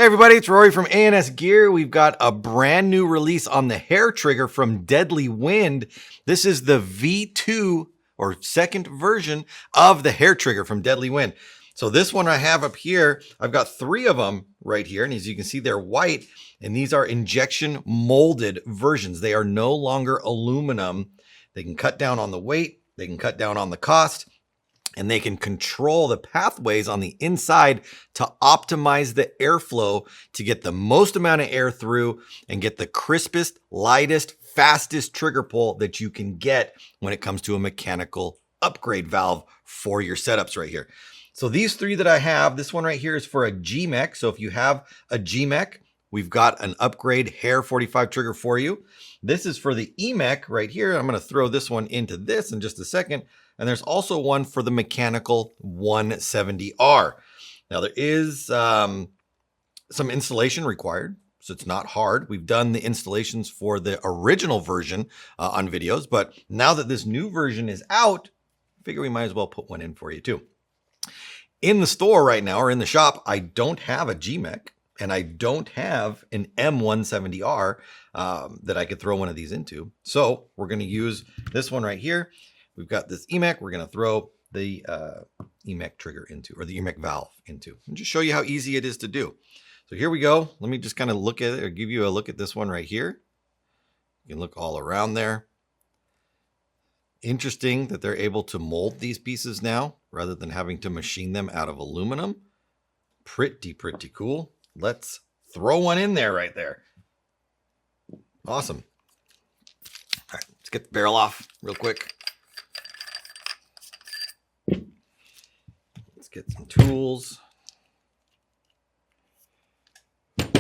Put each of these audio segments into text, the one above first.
Hey everybody, it's Rory from ANSgear. We've got a brand new release on the hair trigger from Deadlywind. This is the V2 or second version of the hair trigger from Deadlywind. So this one I have up here, I've got 3 of them right here. And as you can see, they're white and these are injection molded versions. They are no longer aluminum. They can cut down on the weight. They can cut down on the cost. And they can control the pathways on the inside to optimize the airflow to get the most amount of air through and get the crispest, lightest, fastest trigger pull that you can get when it comes to a mechanical upgrade valve for your setups right here. So these 3 that I have, this one right here is for a G-Mech. So if you have a G-Mech, we've got an upgrade hair 45 trigger for you. This is for the E-Mech right here. I'm going to throw this one into this in just a second. And there's also one for the mechanical 170R. Now there is some installation required, so it's not hard. We've done the installations for the original version on videos, but now that this new version is out, I figure we might as well put one in for you too. In the store right now, or in the shop, I don't have a G-Mech and I don't have an M170R that I could throw one of these into. So we're going to use this one right here. We've got this E-Mech. We're going to throw the E-Mech trigger into, or the E-Mech valve into, and just show you how easy it is to do. So here we go. Let me just kind of look at it, or give you a look at this one right here. You can look all around there. Interesting that they're able to mold these pieces now rather than having to machine them out of aluminum. Pretty cool. Let's throw one in there right there. Awesome. All right, let's get the barrel off real quick. Let's get some tools. Let's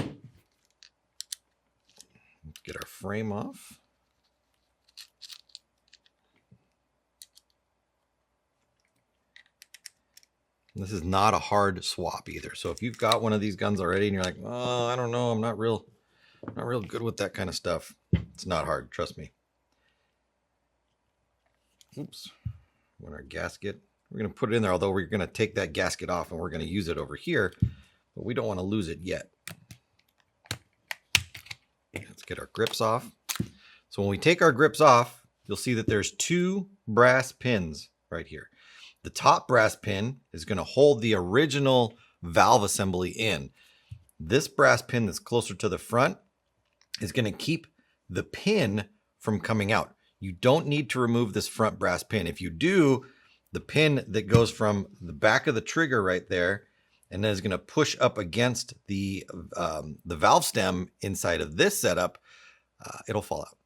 get our frame off. This is not a hard swap either. So if you've got one of these guns already and you're like, oh, I don't know, I'm not real good with that kind of stuff. It's not hard, trust me. Oops. When our gasket, we're going to put it in there, although we're going to take that gasket off and we're going to use it over here, but we don't want to lose it yet. Let's get our grips off. So when we take our grips off, you'll see that there's 2 brass pins right here. The top brass pin is going to hold the original valve assembly in. This brass pin that's closer to the front is going to keep the pin from coming out. You don't need to remove this front brass pin. If you do, the pin that goes from the back of the trigger right there and then is going to push up against the valve stem inside of this setup, it'll fall out.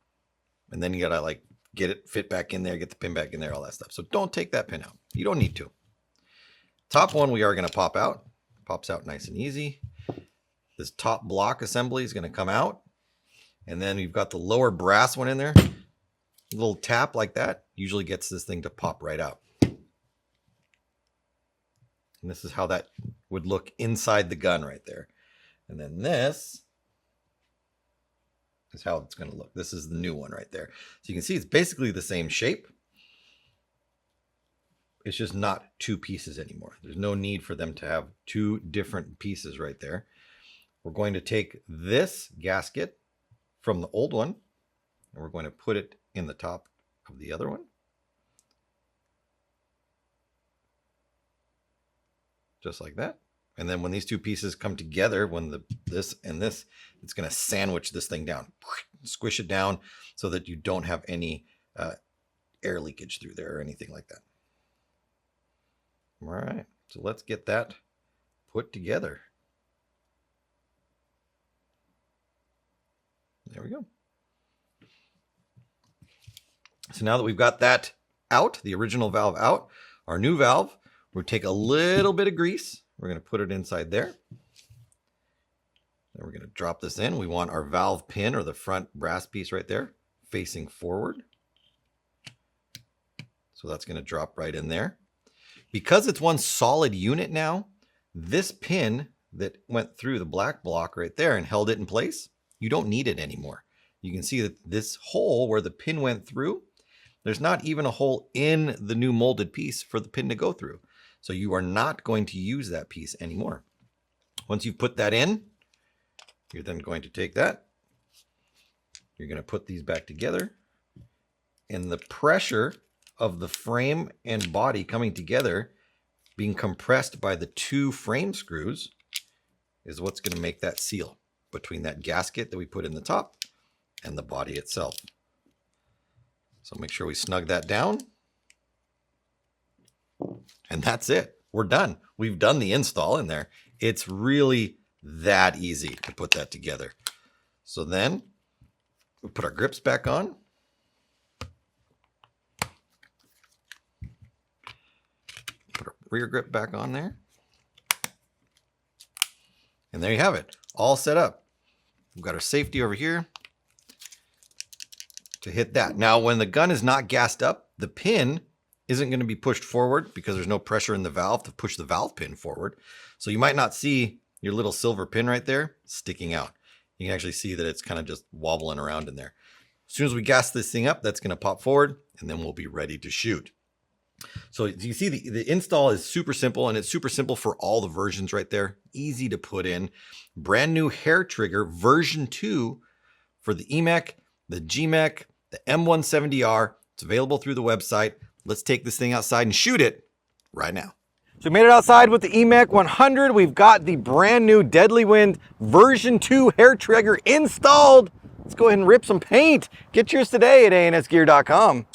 And then you got to like get it fit back in there, get the pin back in there, all that stuff. So don't take that pin out. You don't need to. Top one we are going to pop out. Pops out nice and easy. This top block assembly is going to come out. And then we've got the lower brass one in there. A little tap like that usually gets this thing to pop right out. And this is how that would look inside the gun right there. And then this is how it's going to look. This is the new one right there. So you can see it's basically the same shape. It's just not 2 pieces anymore. There's no need for them to have 2 different pieces right there. We're going to take this gasket from the old one and we're going to put it in the top of the other one. Just like that. And then when these 2 pieces come together, when this and this, it's going to sandwich this thing down, squish it down so that you don't have any air leakage through there or anything like that. All right, so let's get that put together. There we go. So now that we've got that out, the original valve out, our new valve, we'll take a little bit of grease. We're going to put it inside there. Then we're going to drop this in. We want our valve pin, or the front brass piece right there, facing forward. So that's going to drop right in there. Because it's one solid unit now, this pin that went through the black block right there and held it in place, you don't need it anymore. You can see that this hole where the pin went through, there's not even a hole in the new molded piece for the pin to go through. So you are not going to use that piece anymore. Once you've put that in, You're then going to take that. You're going to put these back together. And the pressure of the frame and body coming together, being compressed by the 2 frame screws, is what's going to make that seal between that gasket that we put in the top and the body itself. So make sure we snug that down. And that's it. We're done. We've done the install in there. It's really that easy to put that together. So then we put our grips back on. Put our rear grip back on there. And there you have it, all set up. We've got our safety over here to hit that. Now, when the gun is not gassed up, the pin isn't going to be pushed forward because there's no pressure in the valve to push the valve pin forward. So you might not see your little silver pin right there sticking out. You can actually see that it's kind of just wobbling around in there. As soon as we gas this thing up, that's going to pop forward, and then we'll be ready to shoot. So you see the install is super simple, and it's super simple for all the versions right there. Easy to put in. Brand new hair trigger version 2 for the EMEC, the GMEC, the M170R. It's available through the website. Let's take this thing outside and shoot it right now. So we made it outside with the EMEC 100. We've got the brand new Deadlywind version 2 hair trigger installed. Let's go ahead and rip some paint. Get yours today at ANSgear.com.